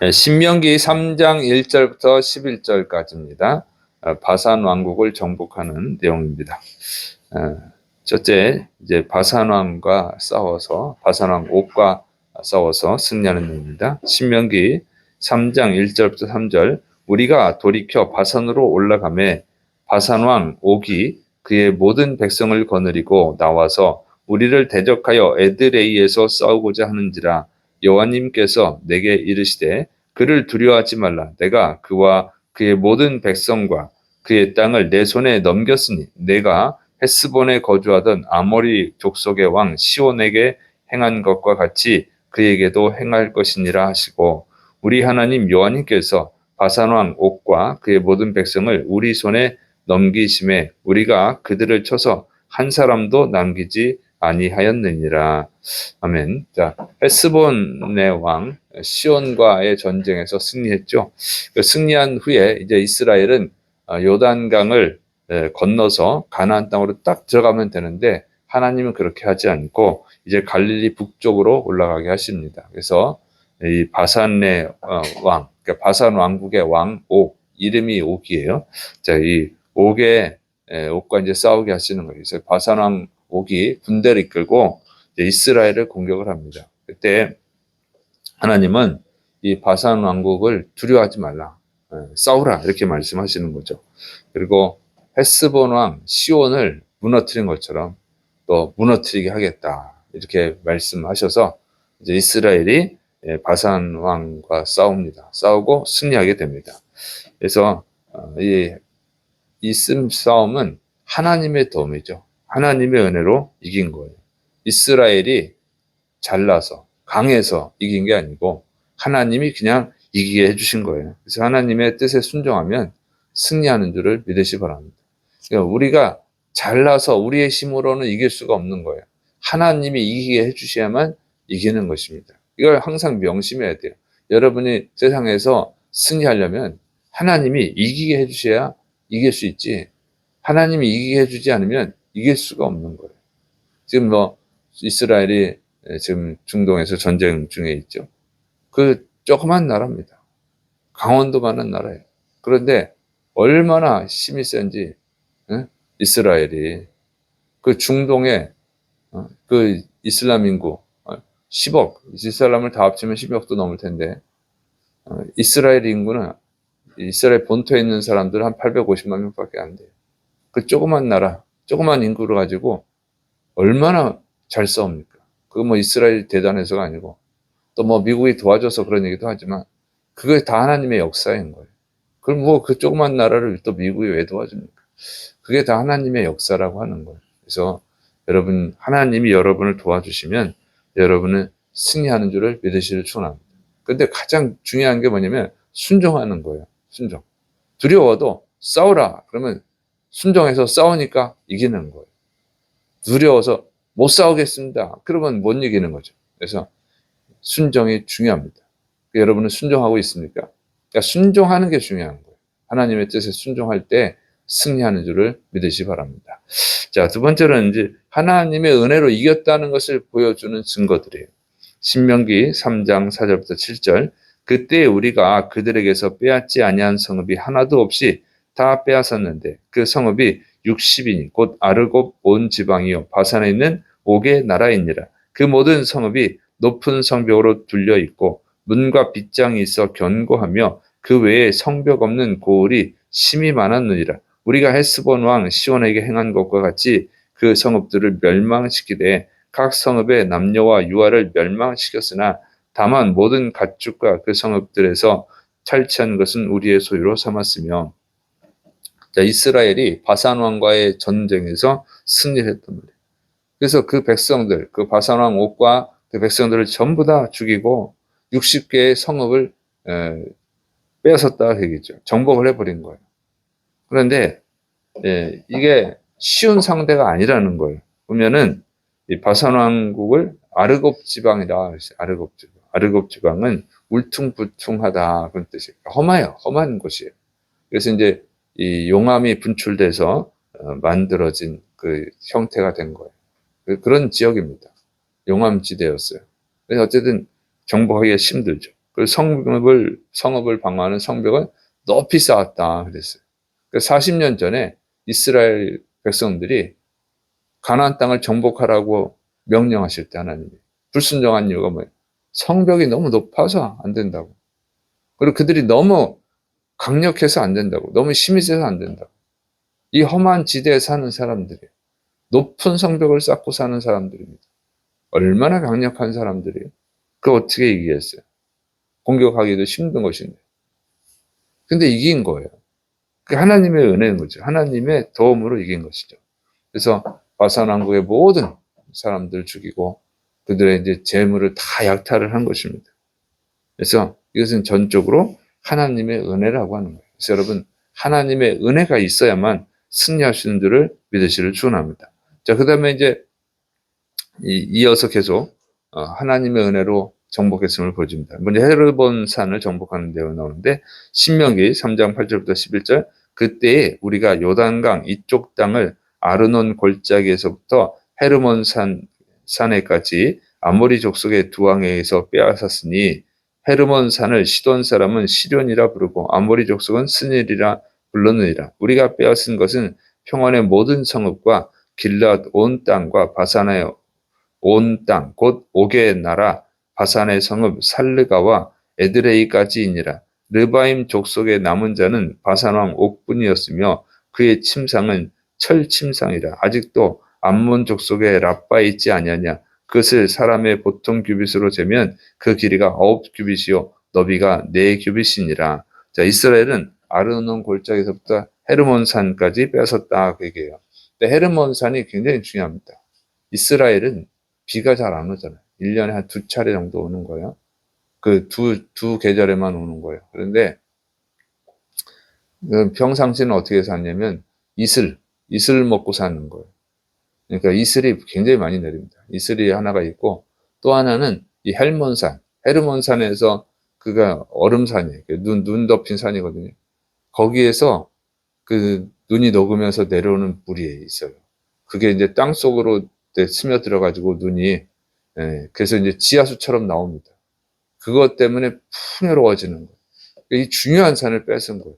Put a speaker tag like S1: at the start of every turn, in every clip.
S1: 신명기 3장 1절부터 11절까지입니다. 바산 왕국을 정복하는 내용입니다. 첫째, 이제 바산 왕과 싸워서 바산 왕 옥과 싸워서 승리하는 내용입니다. 신명기 3장 1절부터 3절. 우리가 돌이켜 바산으로 올라가매 바산 왕 옥이 그의 모든 백성을 거느리고 나와서 우리를 대적하여 에드레이에서 싸우고자 하는지라. 여호와님께서 내게 이르시되 그를 두려워하지 말라. 내가 그와 그의 모든 백성과 그의 땅을 내 손에 넘겼으니 내가 헤스본에 거주하던 아모리 족속의 왕 시온에게 행한 것과 같이 그에게도 행할 것이니라 하시고, 우리 하나님 여호와님께서 바산 왕 옥과 그의 모든 백성을 우리 손에 넘기심에 우리가 그들을 쳐서 한 사람도 남기지 아니하였느니라. 아멘. 자, 헤스본의 왕 시온과의 전쟁에서 승리했죠. 그 승리한 후에 이제 이스라엘은 요단강을 건너서 가나안 땅으로 딱 들어가면 되는데, 하나님은 그렇게 하지 않고 이제 갈릴리 북쪽으로 올라가게 하십니다. 그래서 이 바산의 왕, 그러니까 바산 왕국의 왕 옥, 이름이 옥이에요. 자, 이 옥과 이제 싸우게 하시는 거예요. 그래서 바산 왕 옥이 군대를 이끌고 이스라엘을 공격을 합니다. 그때 하나님은 이 바산 왕국을 두려워하지 말라, 싸우라, 이렇게 말씀하시는 거죠. 그리고 헤스본 왕 시온을 무너뜨린 것처럼 또 무너뜨리게 하겠다, 이렇게 말씀하셔서 이제 이스라엘이 바산 왕과 싸웁니다. 싸우고 승리하게 됩니다. 그래서 이 싸움은 하나님의 도움이죠. 하나님의 은혜로 이긴 거예요. 이스라엘이 잘나서 강해서 이긴 게 아니고 하나님이 그냥 이기게 해주신 거예요. 그래서 하나님의 뜻에 순종하면 승리하는 줄을 믿으시 바랍니다. 그러니까 우리가 잘나서 우리의 힘으로는 이길 수가 없는 거예요. 하나님이 이기게 해주셔야만 이기는 것입니다. 이걸 항상 명심해야 돼요. 여러분이 세상에서 승리하려면 하나님이 이기게 해주셔야 이길 수 있지, 하나님이 이기게 해주지 않으면 이길 수가 없는 거예요. 지금 이스라엘이 지금 중동에서 전쟁 중에 있죠. 그 조그만 나라입니다. 강원도 많은 나라예요. 그런데 얼마나 힘이 센지, 이스라엘이 그 중동에 그 이슬람 인구 10억, 이슬람을 다 합치면 10억도 넘을 텐데, 이스라엘 인구는 이스라엘 본토에 있는 사람들 한 850만 명밖에 안 돼요. 그 조그만 나라, 조그만 인구를 가지고 얼마나 잘 싸웁니까? 그거 이스라엘이 대단해서가 아니고, 또 미국이 도와줘서 그런 얘기도 하지만, 그게 다 하나님의 역사인 거예요. 그럼 그 조그만 나라를 또 미국이 왜 도와줍니까? 그게 다 하나님의 역사라고 하는 거예요. 그래서 여러분, 하나님이 여러분을 도와주시면 여러분은 승리하는 줄을 믿으시길 축원합니다. 근데 가장 중요한 게 뭐냐면 순종하는 거예요. 순종. 두려워도 싸우라 그러면 순종해서 싸우니까 이기는 거예요. 두려워서 못 싸우겠습니다 그러면 못 이기는 거죠. 그래서 순종이 중요합니다. 여러분은 순종하고 있습니까? 그러니까 순종하는 게 중요한 거예요. 하나님의 뜻에 순종할 때 승리하는 줄을 믿으시 바랍니다. 자, 두 번째로는 이제 하나님의 은혜로 이겼다는 것을 보여주는 증거들이에요. 신명기 3장 4절부터 7절. 그때 우리가 그들에게서 빼앗지 아니한 성읍이 하나도 없이 다 빼앗았는데 그 성읍이 60이니 곧 아르곱 온 지방이요 바산에 있는 옥의 나라이니라. 그 모든 성읍이 높은 성벽으로 둘려 있고 문과 빗장이 있어 견고하며 그 외에 성벽 없는 고을이 심히 많았느니라. 우리가 헤스본 왕 시온에게 행한 것과 같이 그 성읍들을 멸망시키되 각 성읍의 남녀와 유아를 멸망시켰으나 다만 모든 가축과 그 성읍들에서 탈취한 것은 우리의 소유로 삼았으며. 자, 이스라엘이 바산 왕과의 전쟁에서 승리를 했단 말이에요. 그래서 그 백성들, 그 바산 왕 옥과 그 백성들을 전부 다 죽이고 60개의 성읍을 빼앗았다 얘기죠. 정복을 해버린 거예요. 그런데 이게 쉬운 상대가 아니라는 거예요. 보면은 이 바산 왕국을 아르곱 지방이라, 아르곱 지방은 울퉁불퉁하다 그런 뜻이에요. 험해요. 험한 곳이에요. 그래서 이제 이 용암이 분출돼서 만들어진 그 형태가 된 거예요. 그런 지역입니다. 용암지대였어요. 그래서 어쨌든 정복하기가 힘들죠. 그 성읍을 방어하는 성벽은 높이 쌓았다 그랬어요. 40년 전에 이스라엘 백성들이 가나안 땅을 정복하라고 명령하실 때 하나님이 불순종한 이유가 뭐예요? 성벽이 너무 높아서 안 된다고. 그리고 그들이 너무 강력해서 안 된다고. 너무 힘이 세서 안 된다고. 이 험한 지대에 사는 사람들이 높은 성벽을 쌓고 사는 사람들입니다. 얼마나 강력한 사람들이에요. 그걸 어떻게 이기겠어요? 공격하기도 힘든 것인데. 근데 이긴 거예요. 그게 하나님의 은혜인 거죠. 하나님의 도움으로 이긴 것이죠. 그래서 바산 왕국의 모든 사람들 죽이고 그들의 이제 재물을 다 약탈을 한 것입니다. 그래서 이것은 전적으로 하나님의 은혜라고 하는 거예요. 그래서 여러분, 하나님의 은혜가 있어야만 승리할 수 있는 줄을 믿으시를 축원합니다. 자, 그 다음에 이제 이어서 계속 하나님의 은혜로 정복했음을 보여줍니다. 먼저 헤르본 산을 정복하는 데로 나오는데 신명기 3장 8절부터 11절 그때에 우리가 요단강 이쪽 땅을 아르논 골짜기에서부터 헤르몬 산에까지 아모리 족속의 두 왕에 의해서 빼앗았으니 헤르몬 산을 시돈 사람은 시련이라 부르고 아모리 족속은 스닐이라 불렀느니라. 우리가 빼앗은 것은 평원의 모든 성읍과 길앗 온 땅과 바산의 온 땅, 곧 옥의 나라, 바산의 성읍 살르가와 에드레이까지이니라. 르바임 족속의 남은 자는 바산왕 옥뿐이었으며 그의 침상은 철 침상이라. 아직도 암몬 족속의 라빠에 있지 아니하냐. 그것을 사람의 보통 규빗으로 재면 그 길이가 9규빗이요 너비가 4규빗이니라. 자, 이스라엘은 아르논 골짜기에서부터 헤르몬 산까지 뺏었다 그 얘기예요. 근데 헤르몬 산이 굉장히 중요합니다. 이스라엘은 비가 잘 안 오잖아요. 1년에 한 2차례 정도 오는 거예요. 그 두 계절에만 오는 거예요. 그런데 평상시는 어떻게 사냐면 이슬 먹고 사는 거예요. 그러니까 이슬이 굉장히 많이 내립니다. 이슬이 하나가 있고 또 하나는 이 헤르몬산에서 그가 얼음산이에요. 눈 덮인 산이거든요. 거기에서 그 눈이 녹으면서 내려오는 물이 있어요. 그게 이제 땅 속으로 스며들어가지고 눈이 그래서 이제 지하수처럼 나옵니다. 그것 때문에 풍요로워지는 거예요. 이 중요한 산을 뺏은 거예요.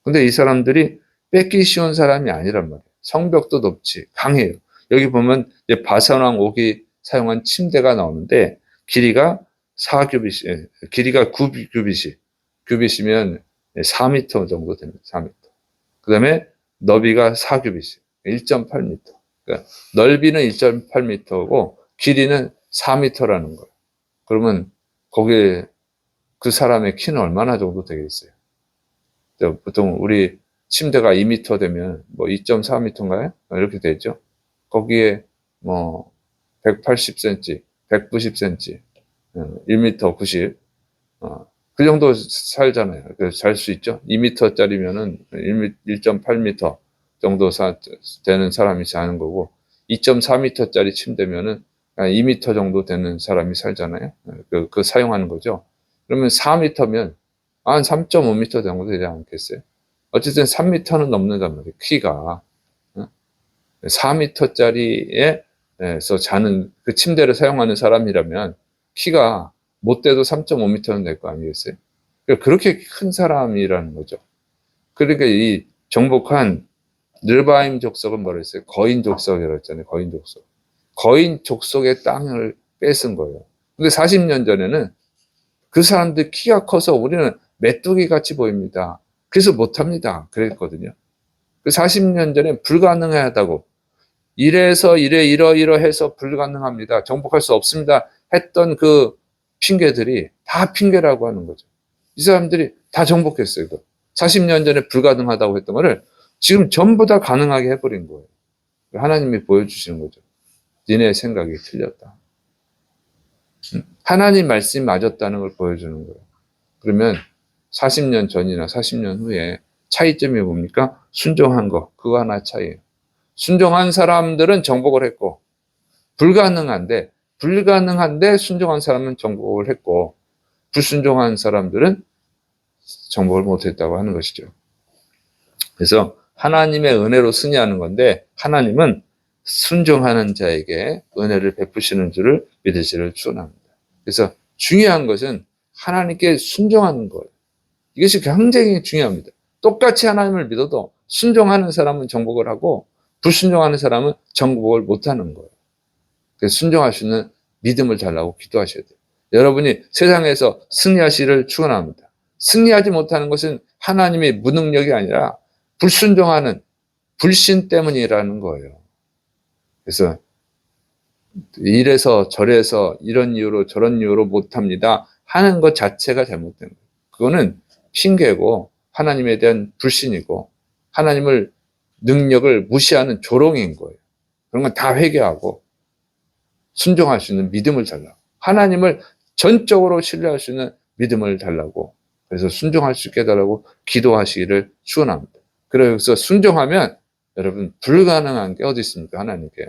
S1: 근데 이 사람들이 뺏기 쉬운 사람이 아니란 말이에요. 성벽도 높지, 강해요. 여기 보면 이제 바산왕 옥이 사용한 침대가 나오는데 길이가 4규빗, 길이가 9규빗이면 4m 정도 됩니다. 4m. 그 다음에 너비가 4규빗, 1.8m. 그러니까 넓이는 1.8m고 길이는 4m라는 거예요. 그러면 거기에 그 사람의 키는 얼마나 정도 되겠어요? 보통 우리 침대가 2m 되면 뭐 2.4m인가요? 이렇게 되죠. 거기에 뭐 180cm, 190cm, 1m 90, 그 정도 살잖아요. 잘 수 있죠. 2m짜리면은 1.8m 정도 되는 사람이 사는 거고 2.4m짜리 침대면은 2m 정도 되는 사람이 살잖아요. 그 사용하는 거죠. 그러면 4m면 한 3.5m 정도 되지 않겠어요? 어쨌든 3m는 넘는단 말이에요. 키가. 4m짜리에서 자는 그 침대를 사용하는 사람이라면 키가 못 돼도 3.5m는 될 거 아니겠어요? 그렇게 큰 사람이라는 거죠. 그러니까 이 정복한 르바임 족속은 뭐라 했어요? 거인 족속이라고 했잖아요. 거인 족속. 거인 족속의 땅을 뺏은 거예요. 근데 40년 전에는 그 사람들 키가 커서 우리는 메뚜기 같이 보입니다. 그래서 못합니다. 그랬거든요. 그 40년 전에 불가능하다고 이래서 이러해서 불가능합니다. 정복할 수 없습니다. 했던 그 핑계들이 다 핑계라고 하는 거죠. 이 사람들이 다 정복했어요. 40년 전에 불가능하다고 했던 거를 지금 전부 다 가능하게 해버린 거예요. 하나님이 보여주시는 거죠. 니네 생각이 틀렸다. 하나님 말씀이 맞았다는 걸 보여주는 거예요. 그러면 40년 전이나 40년 후에 차이점이 뭡니까? 순종한 거, 그거 하나 차이예요. 순종한 사람들은 정복을 했고 불가능한데 순종한 사람은 정복을 했고 불순종한 사람들은 정복을 못했다고 하는 것이죠. 그래서 하나님의 은혜로 승리하는 건데 하나님은 순종하는 자에게 은혜를 베푸시는 줄을 믿으시를 축원합니다. 그래서 중요한 것은 하나님께 순종하는 거예요. 이것이 굉장히 중요합니다. 똑같이 하나님을 믿어도 순종하는 사람은 정복을 하고 불순종하는 사람은 정복을 못하는 거예요. 그래서 순종할 수 있는 믿음을 달라고 기도하셔야 돼요. 여러분이 세상에서 승리하시기를 축원합니다. 승리하지 못하는 것은 하나님의 무능력이 아니라 불순종하는 불신 때문이라는 거예요. 그래서 이래서 저래서 이런 이유로 저런 이유로 못합니다 하는 것 자체가 잘못된 거예요. 그거는 핑계고 하나님에 대한 불신이고 하나님을 능력을 무시하는 조롱인 거예요. 그런 건 다 회개하고 순종할 수 있는 믿음을 달라고, 하나님을 전적으로 신뢰할 수 있는 믿음을 달라고, 그래서 순종할 수 있게 해달라고 기도하시기를 축원합니다. 그래서 순종하면 여러분 불가능한 게 어디 있습니까? 하나님께.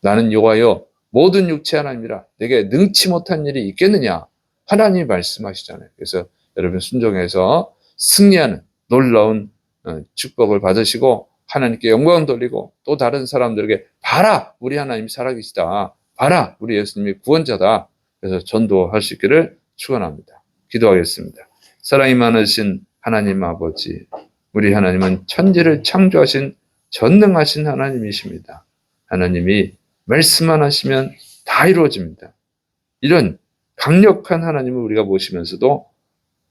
S1: 나는 여호와여 모든 육체 하나님이라 내게 능치 못한 일이 있겠느냐? 하나님이 말씀하시잖아요. 그래서 여러분 순종해서 승리하는 놀라운 축복을 받으시고 하나님께 영광 돌리고 또 다른 사람들에게 봐라 우리 하나님이 살아계시다. 봐라 우리 예수님이 구원자다. 그래서 전도할 수 있기를 축원합니다. 기도하겠습니다. 사랑이 많으신 하나님 아버지, 우리 하나님은 천지를 창조하신 전능하신 하나님이십니다. 하나님이 말씀만 하시면 다 이루어집니다. 이런 강력한 하나님을 우리가 모시면서도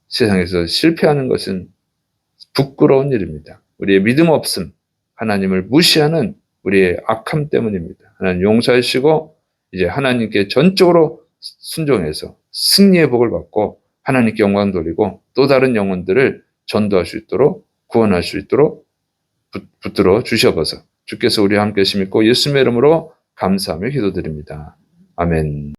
S1: 세상에서 실패하는 것은 부끄러운 일입니다. 우리의 믿음 없음, 하나님을 무시하는 우리의 악함 때문입니다. 하나님 용서해 주시고 이제 하나님께 전적으로 순종해서 승리의 복을 받고 하나님께 영광 돌리고 또 다른 영혼들을 전도할 수 있도록 구원할 수 있도록 붙들어 주셔서 주께서 우리와 함께 하심있고 예수님의 이름으로 감사하며 기도드립니다. 아멘.